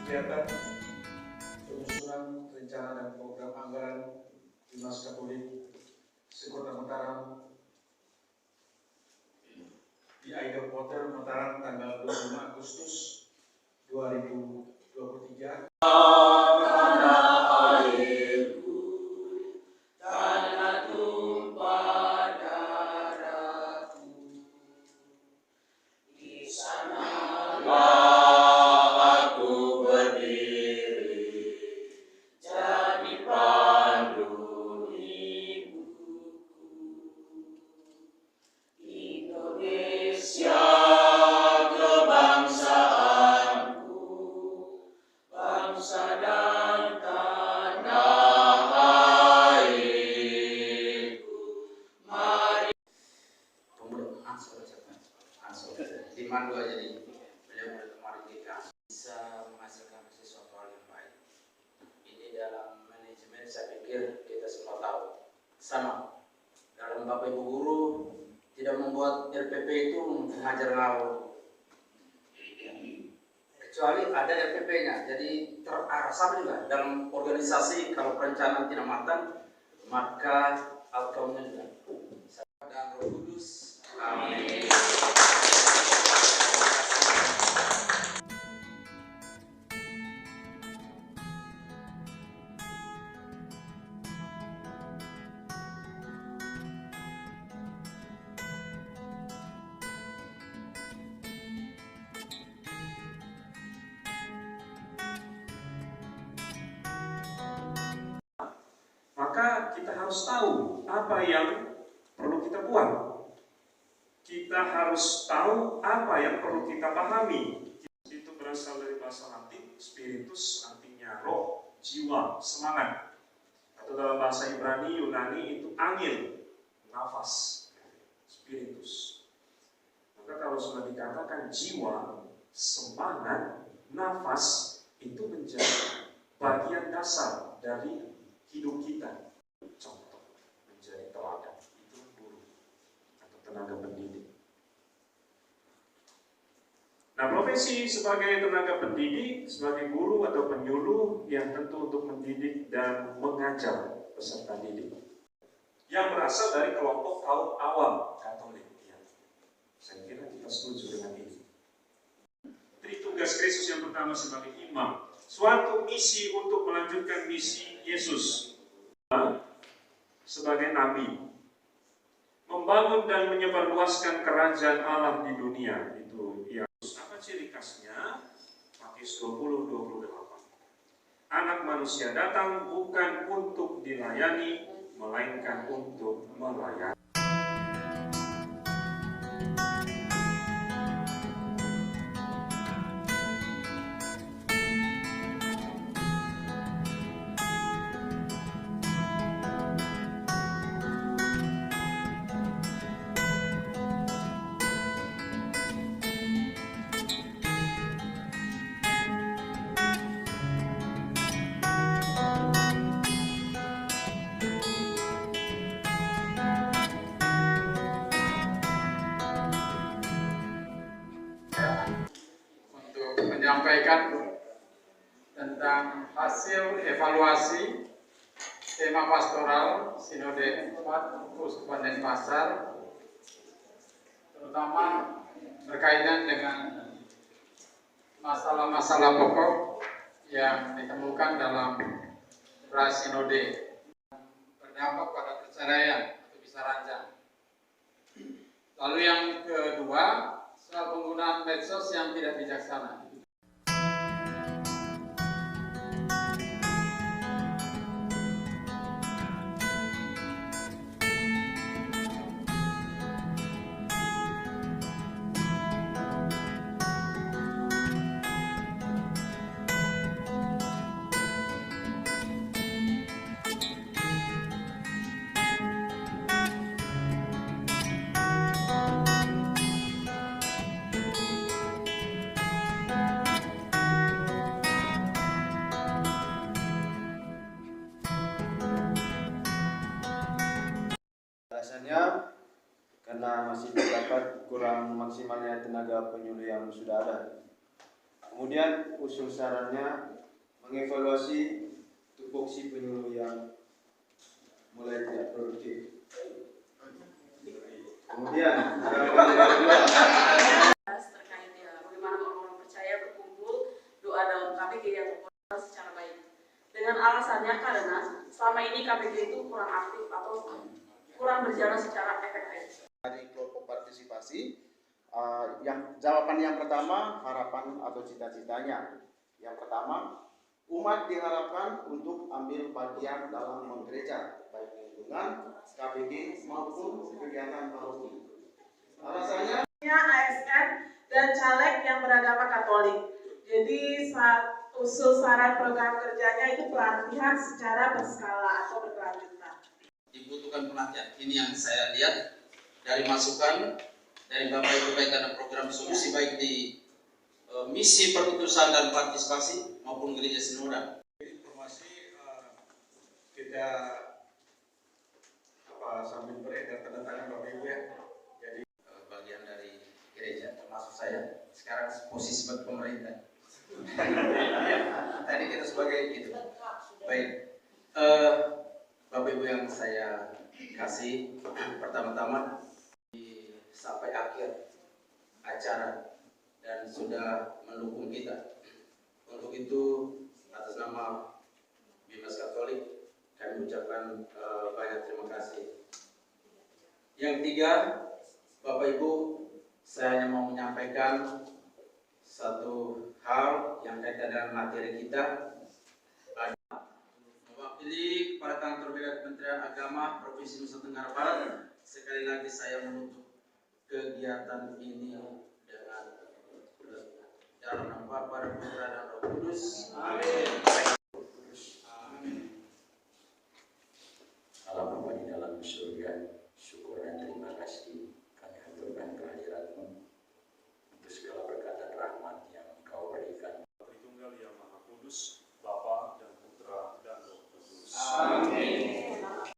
kegiatan penyusunan rencana dan program anggaran Dinas Katolik Sekota Mataram di Idol Hotel Mataram tanggal 25 Agustus 2023. Iman dua, jadi beliau kemarin kita bisa menghasilkan sesuatu hal yang baik. Ini dalam manajemen saya pikir kita semua tahu sama. Dalam Bapak Ibu Guru tidak membuat LPP itu mengajar ngawur, kecuali ada LPP-nya. Jadi terarah sama juga dalam organisasi. Kalau perencanaan tidak matang, maka outcome-nya juga. Dan Roh Kudus, amin. Maka kita harus tahu apa yang perlu kita buat. Kita harus tahu apa yang perlu kita pahami. Itu berasal dari bahasa Latin, spiritus artinya roh, jiwa, semangat. Atau dalam bahasa Ibrani, Yunani itu angin, nafas, spiritus. Maka kalau sudah dikatakan jiwa, semangat, nafas, itu menjadi bagian dasar dari hidup kita. Contoh, menjadi teladan, itu guru atau tenaga pendidik. Nah, profesi sebagai tenaga pendidik, sebagai guru atau penyuluh yang tentu untuk mendidik dan mengajar peserta didik yang berasal dari kelompok kaum awam Katolik. Ya, saya kira kita setuju dengan ini. Jadi tugas Kristus yang pertama sebagai imam, suatu misi untuk melanjutkan misi Yesus sebagai nabi, membangun dan menyebarluaskan kerajaan Allah di dunia. Itu ya. Apa ciri khasnya? Matius 20:28. Anak manusia datang bukan untuk dilayani, melainkan untuk melayani. Menyampaikan tentang hasil evaluasi tema pastoral Sinode 4 Keuskupan Denpasar, terutama berkaitan dengan masalah-masalah pokok yang ditemukan dalam prasinode, berdampak pada perceraian atau bisa ranjang. Lalu yang kedua, soal penggunaan medsos yang tidak bijaksana. Alasannya karena masih terdapat kurang maksimalnya tenaga penyuluh yang sudah ada. Kemudian usul sarannya mengevaluasi tupoksi penyuluh yang mulai tidak produktif. Kemudian harapan yang kedua, terkait ya bagaimana orang-orang percaya berkumpul doa dalam KPG yang berjalan secara baik. Dengan alasannya karena selama ini KPG itu kurang aktif atau kurang berjalan secara efektif. Dari kelompok partisipasi, jawaban yang pertama harapan atau cita-citanya. Yang pertama, umat diharapkan untuk ambil bagian dalam menggereja, baik lingkungan, KPG maupun kegiatan paroki. Alasannya ASN dan caleg yang beragama Katolik. Jadi usul saran program kerjanya itu pelatihan secara berskala atau berkelanjutan. Dibutuhkan pelatihan. Ini yang saya lihat dari masukan dari Bapak Ibu kaitan program solusi baik di misi perutusan dan partisipasi maupun gereja sinodal. Informasi kita sambil beredar tanda tangan Bapak Ibu ya. Jadi bagian dari gereja termasuk saya sekarang posisi sebagai pemerintah. Tadi kita sebagai itu. Baik, Bapak Ibu yang saya kasih, pertama-tama sampai akhir acara dan sudah mendukung kita. Untuk itu atas nama Bimas Katolik kami ucapkan banyak terima kasih. Yang tiga, Bapak Ibu, saya hanya mau menyampaikan satu hal yang kaitan dengan materi kita. Mewakili para kantor wilayah Kementerian Agama Provinsi Nusa Tenggara Barat, sekali lagi saya menutup kegiatan ini dengan dalam nama Bapa dan Putra dan Roh Kudus. Amin. Allah Bapa di dalam surga, syukur dan terima kasih kami haturkan kehadirat-Mu untuk segala berkat dan rahmat yang Engkau berikan. Tritunggal yang Maha Kudus,